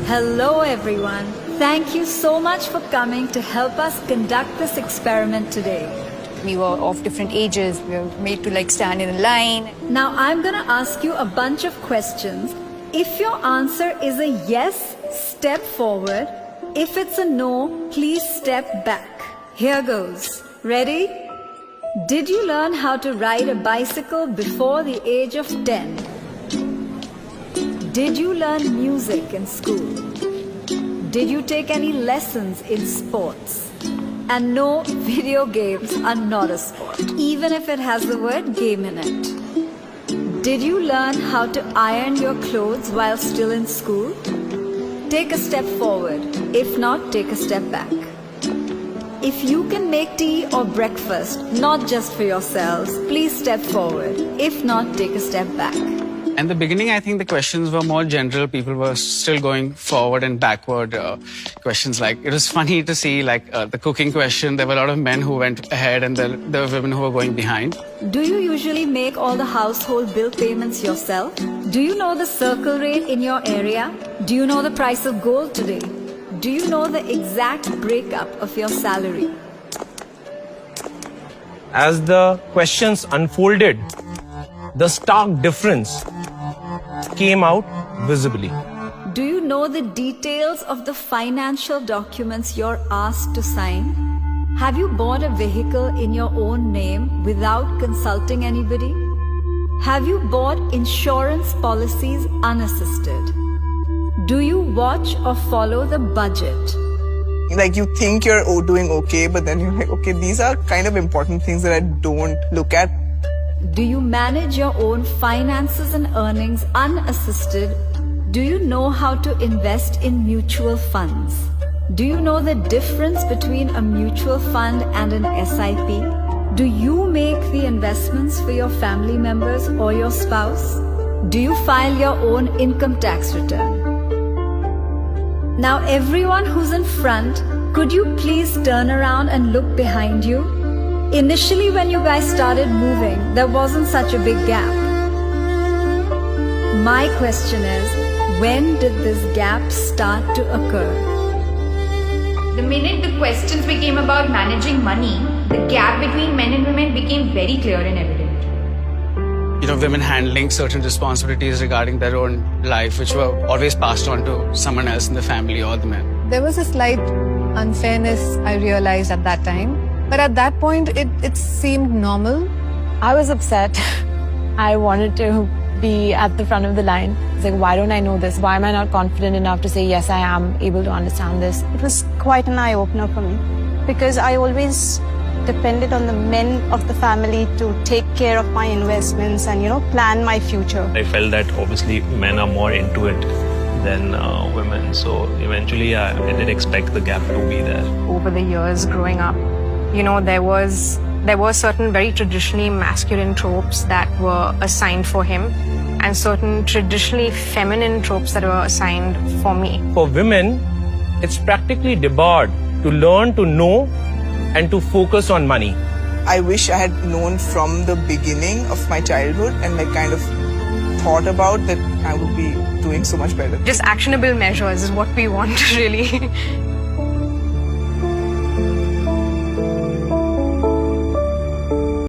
Hello everyone. Thank you so much for coming to help us conduct this experiment today. We were of different ages. We were made to stand in a line. Now I'm gonna ask you a bunch of questions. If your answer is a yes, step forward. If it's a no, please step back. Here goes. Ready? Did you learn how to ride a bicycle before the age of 10? Did you learn music in school? Did you take any lessons in sports? And no, video games are not a sport, even if it has the word game in it. Did you learn how to iron your clothes while still in school? Take a step forward. If not, take a step back. If you can make tea or breakfast, not just for yourselves, please step forward. If not, take a step back. In the beginning, I think the questions were more general. People were still going forward and backward. Questions it was funny to see the cooking question. There were a lot of men who went ahead and there were women who were going behind. Do you usually make all the household bill payments yourself? Do you know the circle rate in your area? Do you know the price of gold today? Do you know the exact breakup of your salary? As the questions unfolded, the stark difference came out visibly. Do you know the details of the financial documents you're asked to sign? Have you bought a vehicle in your own name without consulting anybody? Have you bought insurance policies unassisted? Do you watch or follow the budget? You think you're doing okay, but then you're like, okay, these are kind of important things that I don't look at. Do you manage your own finances and earnings unassisted? Do you know how to invest in mutual funds? Do you know the difference between a mutual fund and an SIP? Do you make the investments for your family members or your spouse? Do you file your own income tax return? Now everyone who's in front, could you please turn around and look behind you? Initially when you guys started moving, there wasn't such a big gap. My question is, when did this gap start to occur? The minute the questions became about managing money, the gap between men and women became very clear and evident. Women handling certain responsibilities regarding their own life, which were always passed on to someone else in the family or the men. There was a slight unfairness I realized at that time. But at that point, it seemed normal. I was upset. I wanted to be at the front of the line. It's like, why don't I know this? Why am I not confident enough to say, yes, I am able to understand this? It was quite an eye-opener for me because I always depended on the men of the family to take care of my investments and, plan my future. I felt that obviously men are more into it than women. So eventually I did expect the gap to be there. Over the years growing up, there were certain very traditionally masculine tropes that were assigned for him and certain traditionally feminine tropes that were assigned for me. For women, it's practically debarred to learn to know and to focus on money. I wish I had known from the beginning of my childhood and kind of thought about that I would be doing so much better. Just actionable measures is what we want really.